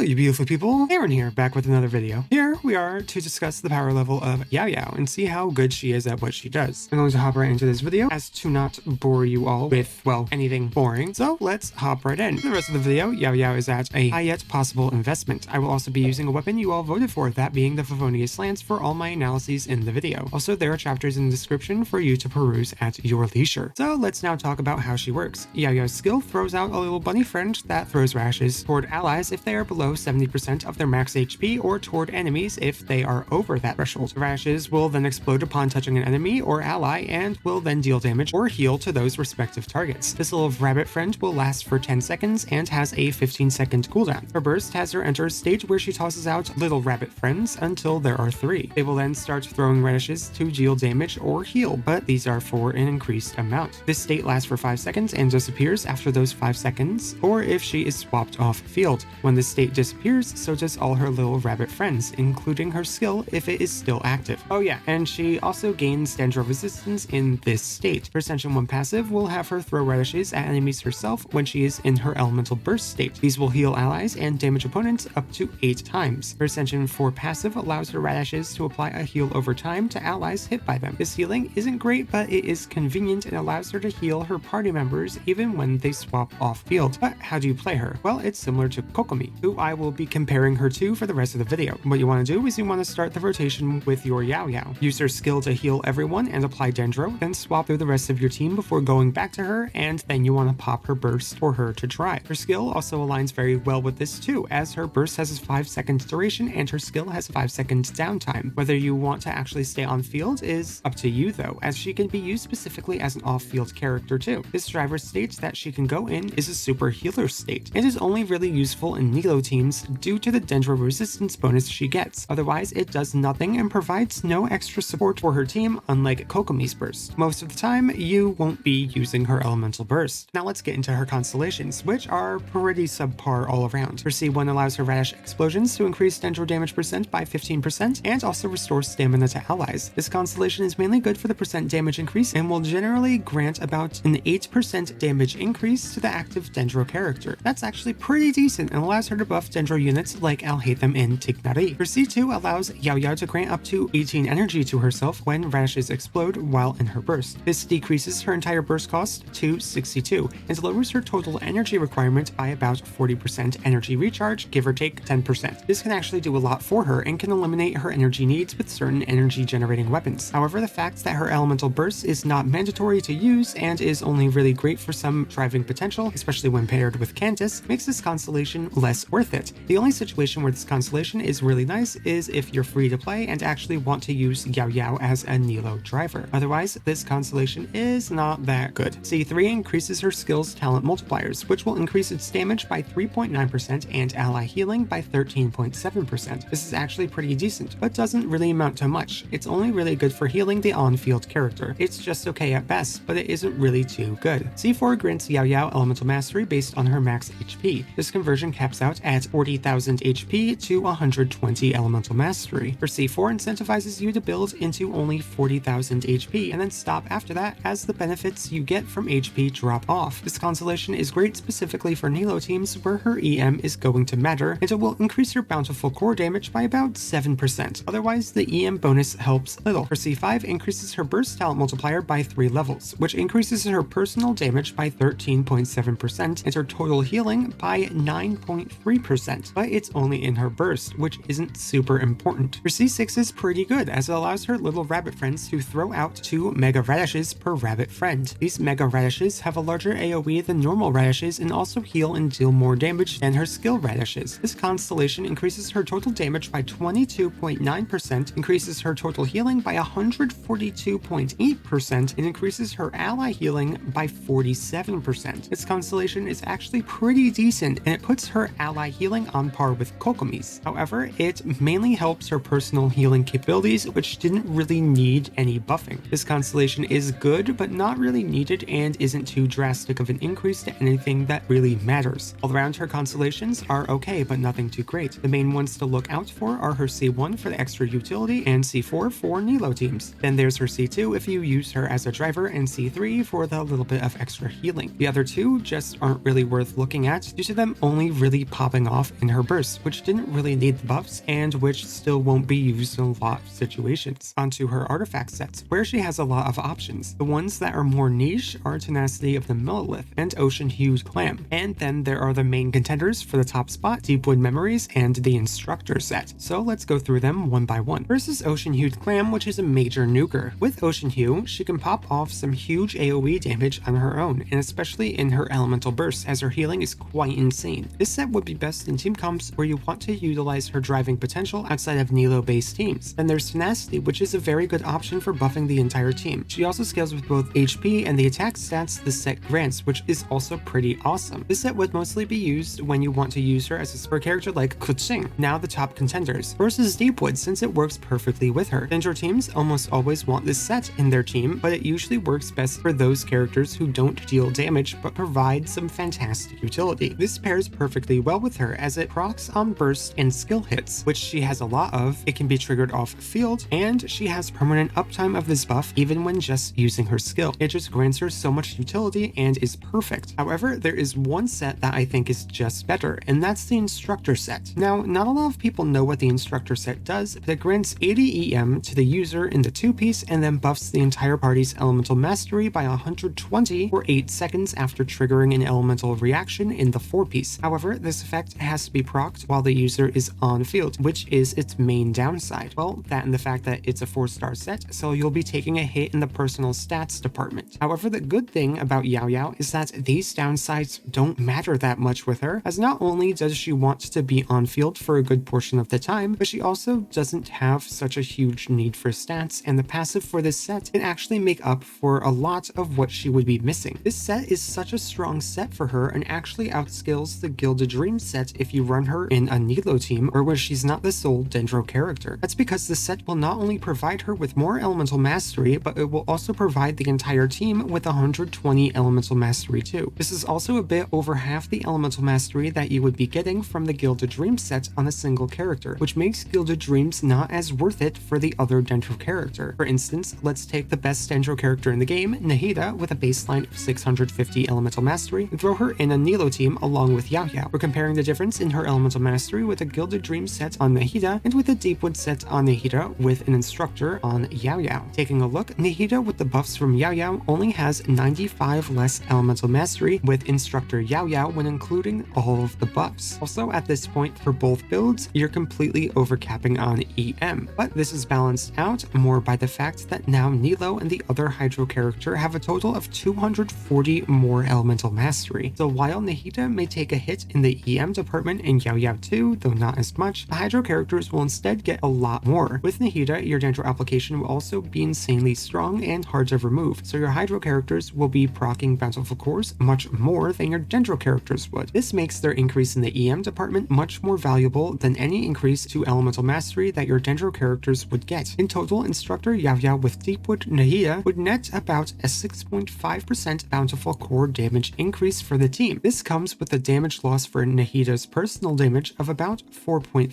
You beautiful people, Aaron here, back with another video. Here we are to discuss the power level of Yaoyao and see how good she is at what she does. I'm going to hop right into this video as to not bore you all with, well, anything boring. So let's hop right in. For the rest of the video, Yaoyao is at a high yet possible investment. I will also be using a weapon you all voted for, that being the Favonius Lance, for all my analyses in the video. Also, there are chapters in the description for you to peruse at your leisure. So let's now talk about how she works. Yaoyao's skill throws out a little bunny friend that throws rashes toward allies if they are below 70% of their max HP, or toward enemies if they are over that threshold. The rashes will then explode upon touching an enemy or ally and will then deal damage or heal to those respective targets. This little rabbit friend will last for 10 seconds and has a 15-second cooldown. Her burst has her enter a stage where she tosses out little rabbit friends until there are 3. They will then start throwing radishes to deal damage or heal, but these are for an increased amount. This state lasts for 5 seconds and disappears after those 5 seconds, or if she is swapped off field. When this state disappears, so does all her little rabbit friends, including her skill if it is still active. Oh yeah, and she also gains Dendro resistance in this state. Her Ascension 1 passive will have her throw radishes at enemies herself when she is in her elemental burst state. These will heal allies and damage opponents up to 8 times. Her Ascension 4 passive allows her radishes to apply a heal over time to allies hit by them. This healing isn't great, but it is convenient and allows her to heal her party members even when they swap off field. But how do you play her? Well, it's similar to Kokomi, who I will be comparing her to for the rest of the video. What you want to do is you want to start the rotation with your Yaoyao. Use her skill to heal everyone and apply Dendro, then swap through the rest of your team before going back to her, and then you want to pop her burst for her to try. Her skill also aligns very well with this too, as her burst has a 5-second duration and her skill has a 5-second downtime. Whether you want to actually stay on field is up to you though, as she can be used specifically as an off-field character too. This driver state that she can go in is a super healer state. It is only really useful in Nilo teams due to the Dendro resistance bonus she gets. Otherwise, it does nothing and provides no extra support for her team, unlike Kokomi's burst. Most of the time, you won't be using her elemental burst. Now let's get into her constellations, which are pretty subpar all around. Her C1 allows her radish explosions to increase Dendro damage percent by 15% and also restores stamina to allies. This constellation is mainly good for the percent damage increase and will generally grant about an 8% damage increase to the active Dendro character. That's actually pretty decent and allows her to buff Dendro units like I'll hate them in Tignari. Her C2 allows Yaoyao to grant up to 18 energy to herself when radishes explode while in her burst. This decreases her entire burst cost to 62 and lowers her total energy requirement by about 40% energy recharge, give or take 10%. This can actually do a lot for her and can eliminate her energy needs with certain energy generating weapons. However, the fact that her elemental burst is not mandatory to use and is only really great for some driving potential, especially when paired with Cantus, makes this constellation less worth it. The only situation where this constellation is really nice is if you're free to play and actually want to use Yaoyao as a Nilo driver. Otherwise, this constellation is not that good. C3 increases her skill's talent multipliers, which will increase its damage by 3.9% and ally healing by 13.7%. This is actually pretty decent, but doesn't really amount to much. It's only really good for healing the on-field character. It's just okay at best, but it isn't really too good. C4 grants Yaoyao elemental mastery based on her max HP. This conversion caps out at 40,000 HP to 120 elemental mastery. Her C4 incentivizes you to build into only 40,000 HP and then stop after that, as the benefits you get from HP drop off. This constellation is great specifically for Nilo teams where her EM is going to matter, and it will increase her bountiful core damage by about 7%. Otherwise, the EM bonus helps little. Her C5 increases her burst talent multiplier by 3 levels, which increases her personal damage by 13.7% and her total healing by 9.3%, but it's only in her burst, which isn't super important. Her C6 is pretty good, as it allows her little rabbit friends to throw out 2 mega radishes per rabbit friend. These mega radishes have a larger AoE than normal radishes and also heal and deal more damage than her skill radishes. This constellation increases her total damage by 22.9%, increases her total healing by 142.8%, and increases her ally healing by 47%. This constellation is actually pretty decent, and it puts her ally healing on par with Kokomi's. However, it mainly helps her personal healing capabilities, which didn't really need any buffing. This constellation is good, but not really needed and isn't too drastic of an increase to anything that really matters. All around, her constellations are okay, but nothing too great. The main ones to look out for are her C1 for the extra utility and C4 for Nilo teams. Then there's her C2 if you use her as a driver, and C3 for the little bit of extra healing. The other two just aren't really worth looking at due to them only really popping off in her burst, which didn't really need the buffs and which still won't be used in a lot of situations. Onto her artifact sets, where she has a lot of options. The ones that are more niche are Tenacity of the Millilith and Ocean Hued Clam. And then there are the main contenders for the top spot, Deepwood Memories and the Instructor set. So let's go through them one by one. First is Ocean Hued Clam, which is a major nuker. With Ocean Hue, she can pop off some huge AoE damage on her own, and especially in her elemental bursts, as her healing is quite insane. This set would be best in team comps where you want to utilize her driving potential outside of Nilo-based teams. Then there's Tenacity, which is a very good option for buffing the entire team. She also scales with both HP and the attack stats this set grants, which is also pretty awesome. This set would mostly be used when you want to use her as a support character like Kuching. Now the top contenders. First is Deepwood, since it works perfectly with her. Dendro teams almost always want this set in their team, but it usually works best for those characters who don't deal damage but provide some fantastic utility. This pairs perfectly well with her as it procs on burst and skill hits, which she has a lot of. It can be triggered off field, and she has permanent uptime of this buff even when just using her skill. It just grants her so much utility and is perfect. However, there is one set that I think is just better, and that's the Instructor set. Now, not a lot of people know what the Instructor set does, but it grants 80 EM to the user in the 2-piece and then buffs the entire party's elemental mastery by 120 for 8 seconds after triggering an elemental reaction in the 4-piece. However, this effect has to be procced while the user is on field, which is its main downside. Well, that and the fact that it's a 4-star set, so you'll be taking a hit in the personal stats department. However, the good thing about Yaoyao is that these downsides don't matter that much with her, as not only does she want to be on field for a good portion of the time, but she also doesn't have such a huge need for stats, and the passive for this set can actually make up for a lot of what she would be missing. This set is such a strong set for her and actually outskills the Gilded Dream set if you run her in a Nilo team or where she's not the sole Dendro character. That's because the set will not only provide her with more elemental mastery, but it will also provide the entire team with 120 elemental mastery too. This is also a bit over half the elemental mastery that you would be getting from the Gilded Dream set on a single character, which makes Gilded Dreams not as worth it for the other Dendro character. For instance, let's take the best Dendro character in the game, Nahida, with a baseline of 650 elemental mastery, and throw her in a Nilo team along with Yaoyao. We're comparing the difference in her elemental mastery with a Gilded Dream set on Nahida and with a Deepwood set on Nahida with an Instructor on Yaoyao. Taking a look, Nahida with the buffs from Yaoyao only has 95 less elemental mastery with Instructor Yaoyao when including all of the buffs. Also, at this point for both builds, you're completely overcapping on EM, but this is balanced out more by the fact that now Nilo and the other Hydro character have a total of 240 more elemental mastery. So while Nahida may take a hit in the EM department and Yaoyao too, though not as much, the Hydro characters will instead get a lot more. With Nahida, your Dendro application will also be insanely strong and hard to remove, so your Hydro characters will be proccing Bountiful Cores much more than your Dendro characters would. This makes their increase in the EM department much more valuable than any increase to elemental mastery that your Dendro characters would get. In total, Instructor Yaoyao with Deepwood Nahida would net about a 6.5% Bountiful Core damage increase for the team. This comes with a damage loss for Nahida's personal damage of about 4.3%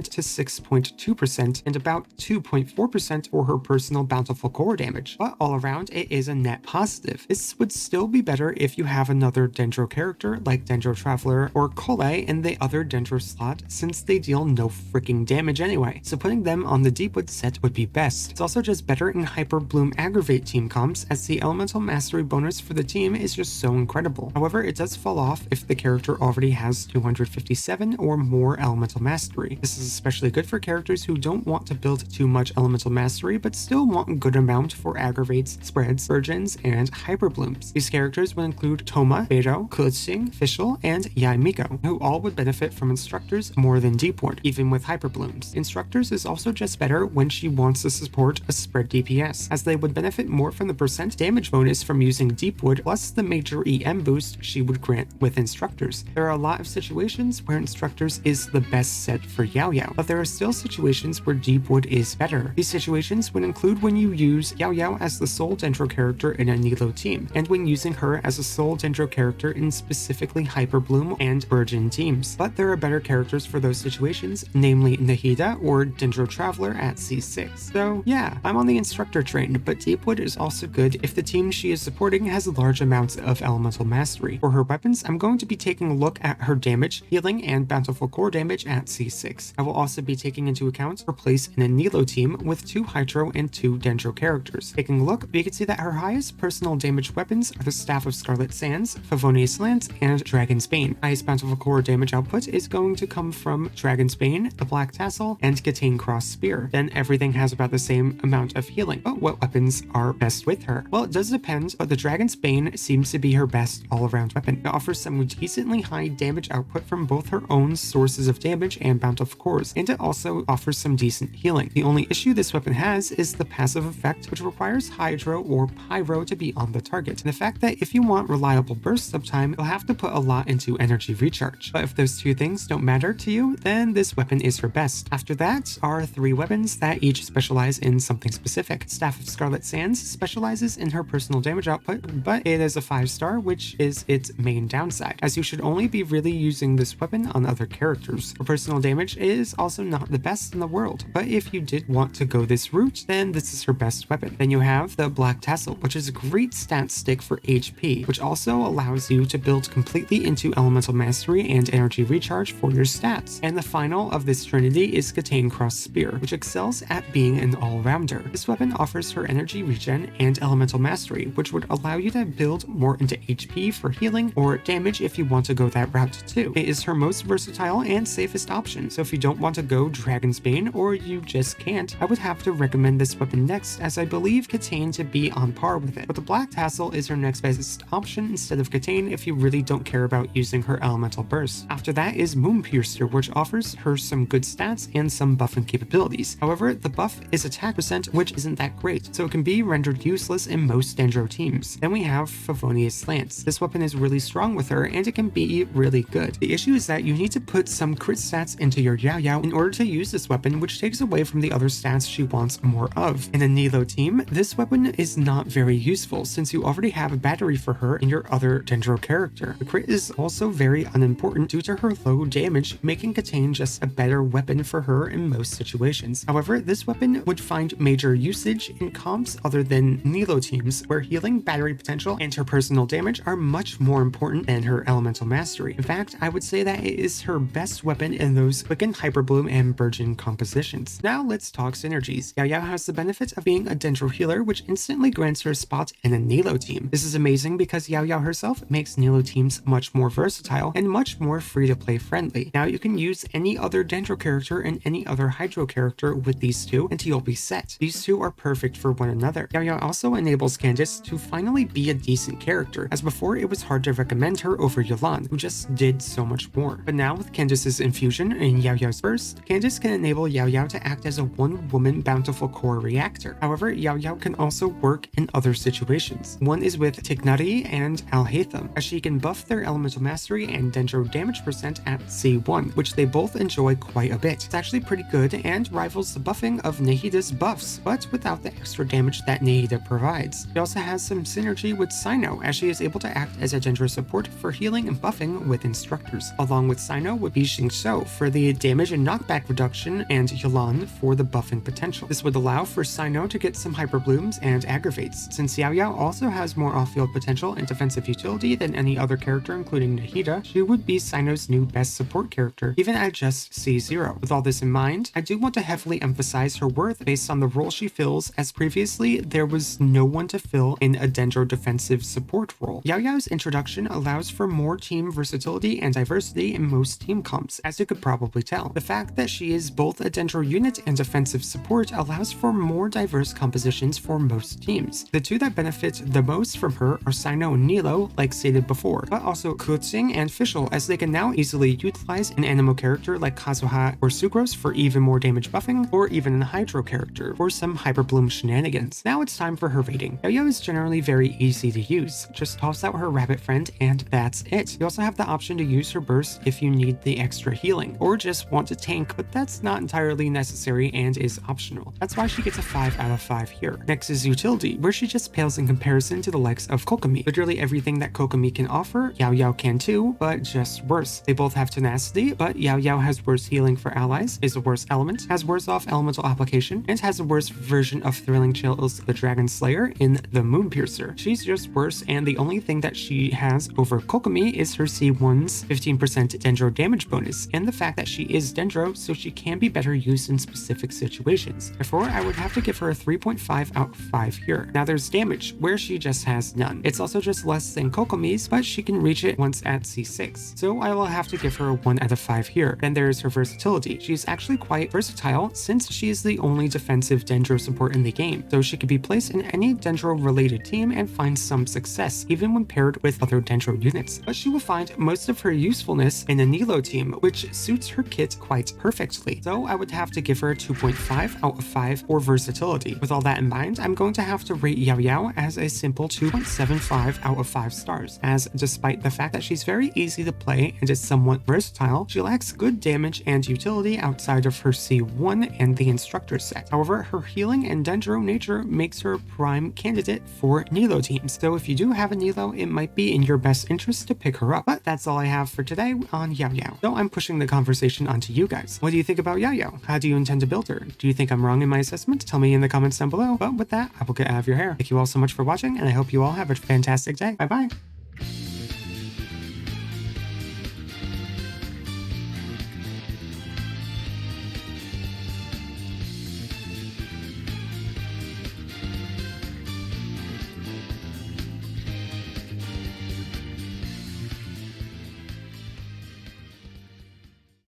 to 6.2% and about 2.4% for her personal Bountiful Core damage. But all around, it is a net positive. This would still be better if you have another Dendro character like Dendro Traveler or Kole in the other Dendro slot, since they deal no freaking damage anyway, so putting them on the Deepwood set would be best. It's also just better in Hyper Bloom Aggravate team comps, as the elemental mastery bonus for the team is just so incredible. However, it does fall off if the character already has 257 or more elemental mastery. This is especially good for characters who don't want to build too much elemental mastery but still want a good amount for aggravates, spreads, virgins, and hyper blooms. These characters would include Toma, Beidou, Kuxing, Fischl, and Yaimiko, who all would benefit from Instructors more than Deepwood, even with hyper blooms. Instructors is also just better when she wants to support a spread DPS, as they would benefit more from the percent damage bonus from using Deepwood plus the major EM boost she would grant with Instructors. There are a lot of situations where Instructors is the best set for Yaoyao, Yaoyao, but there are still situations where Deep Wood is better. These situations would include when you use Yaoyao as the sole Dendro character in a Nilo team, and when using her as a sole Dendro character in specifically Hyper Bloom and Burgeon teams. But there are better characters for those situations, namely Nahida or Dendro Traveler at C6. So yeah, I'm on the instructor train, but Deepwood is also good if the team she is supporting has large amounts of elemental mastery. For her weapons, I'm going to be taking a look at her damage, healing, and bountiful core damage at C6. I will also be taking into account her place in a Nilo team with 2 Hydro and 2 Dendro characters. Taking a look, we can see that her highest personal damage weapons are the Staff of Scarlet Sands, Favonius Lance, and Dragon's Bane. Highest bountiful core damage output is going to come from Dragon's Bane, the Black Tassel, and Gatane Cross Spear. Then everything has about the same amount of healing. But what weapons are best with her? Well, it does depend, but the Dragon's Bane seems to be her best all-around weapon. It offers some decently high damage output from both her own sources of damage and bountiful cores, and it also offers some decent healing. The only issue this weapon has is the passive effect, which requires Hydro or Pyro to be on the target, and the fact that if you want reliable burst uptime, you'll have to put a lot into energy recharge. But if those two things don't matter to you, then this weapon is her best. After that are 3 weapons that each specialize in something specific. Staff of Scarlet Sands specializes in her personal damage output, but it is a 5-star, which is its main downside, as you should only be really using this weapon on other characters. Her personal damage is also not the best in the world, but if you did want to go this route, then this is her best weapon. Then you have the Black Tassel, which is a great stat stick for HP, which also allows you to build completely into elemental mastery and energy recharge for your stats. And the final of this trinity is Gatane Cross Spear, which excels at being an all-rounder. This weapon offers her energy regen and elemental mastery, which would allow you to build more into HP for healing or damage if you want to go that route too. It is her most versatile and safest option, so if you don't want to go Dragon's Bane or you just can't, I would have to recommend this weapon next, as I believe Gatane to be on par with it. But the Black Tassel is her next best option instead of Gatane if you really don't care about using her elemental burst. After that is Moonpiercer, which offers her some good stats and some buffing capabilities. However, the buff is attack percent, which isn't that great, so it can be rendered useless in most Dendro teams. Then we have Favonius Lance. This weapon is really strong with her, and it can be really good. The issue is that you need to put some crit stats into your Yaoyao in order to use this weapon, which takes away from the other stats she wants more of. In a Nilo team, this weapon is not very useful, since you already have a battery for her in your other Dendro character. The crit is also very unimportant due to her low damage, making Gatane just a better weapon for her in most situations. However, this weapon would find major usage in comps other than Nilo teams, where healing, battery potential, and her personal damage are much more important than her elemental mastery. In fact, I would say that it is her best weapon in those Quicken, Hyper Bloom, and Burgeon compositions. Now let's talk synergies. Yaoyao has the benefit of being a Dendro healer, which instantly grants her a spot in a Nilo team. This is amazing because Yaoyao herself makes Nilo teams much more versatile and much more free-to-play friendly. Now you can use any other Dendro character and any other Hydro character with these two, and you'll be set. These two are perfect for one another. Yaoyao also enables Candace to finally be a decent character, as before it was hard to recommend her over Yolan, who just did so much more. But now with Candace's infusion and Yaoyao's burst, Candace can enable Yaoyao to act as a one-woman bountiful core reactor. However, Yaoyao can also work in other situations. One is with Tignari and Alhaitham, as she can buff their elemental mastery and Dendro damage percent at C1, which they both enjoy quite a bit. It's actually pretty good and rivals the buffing of Nahida's buffs, but without the extra damage that Nahida provides. She also has some synergy with Sino, as she is able to act as a Dendro support for healing and buffing with instructors. Along with Sino would be Xingqiu for the damage and knockback reduction, and Yolan for the buffing potential. This would allow for Sino to get some hyper blooms and aggravates. Since Yaoyao also has more off-field potential and defensive utility than any other character including Nahida, she would be Sino's new best support character, even at just C0. With all this in mind, I do want to heavily emphasize her worth based on the role she fills, as previously there was no one to fill in a Dendro defensive support role. Yaoyao's introduction allows for more team versatility and diversity in most team comps, as you could probably tell. The fact that she is both a Dendro unit and defensive support allows for more diverse compositions for most teams. The two that benefit the most from her are Sino and Nilo, like stated before, but also Kuxing and Fischl, as they can now easily utilize an Animo character like Kazuha or Sucrose for even more damage buffing, or even a Hydro character for some Hyper Bloom shenanigans. Now it's time for her rating. Yaoyao is generally very easy to use. Just toss out her rabbit friend and that's it. You also have the option to use her burst if you need the extra healing, or just want to tank, but that's not entirely necessary and is optional. That's why she gets a 5 out of 5 here. Next is utility, where she just pales in comparison to the likes of Kokomi. Literally everything that Kokomi can offer, Yaoyao can too, but just worse. They both have tenacity, but Yaoyao has worse healing for allies, is a worse element, has worse off elemental application, and has a worse version of Thrilling Chills the Dragon Slayer in the Moon Piercer. She's just worse, and the only thing that she has over Kokomi is her C1's 15% Dendro damage bonus, and the fact that she is Dendro, so she can be better used in specific situations. Therefore, I would have to give her a 3.5 out of 5 here. Now there's damage, where she just has none. It's also just less than Kokomi's, but she can reach it once at C6, so I will have to give her a 1 out of 5 here. Then there's her versatility. She's actually quite versatile since she is the only defensive Dendro support in the game, so she could be placed in any Dendro related team and find some success, even when paired with other Dendro units. But she will find most of her usefulness in a Nilo team, which suits her kit quite perfectly. So I would have to give her a 2.5 out of 5 for versatility. With all that in mind, I'm going to have to rate Yaoyao as a simple 2.75 out of 5 stars, as despite the fact that she's very easy to play and is somewhat versatile, she lacks good damage and utility outside of her C1 and the instructor set. However, her healing and Dendro nature makes her a prime candidate for Nilo teams, so if you do have a Nilo, it might be in your best interest to pick her up. But that's all I have for today on Yaoyao, so I'm pushing the conversation onto you guys. What do you think about Yaoyao? How do you intend to build her? Do you think I'm wrong in my assessment? Tell me in the comments down below. But with that, I will get out of your hair. Thank you all so much for watching, and I hope you all have a fantastic day. Bye bye!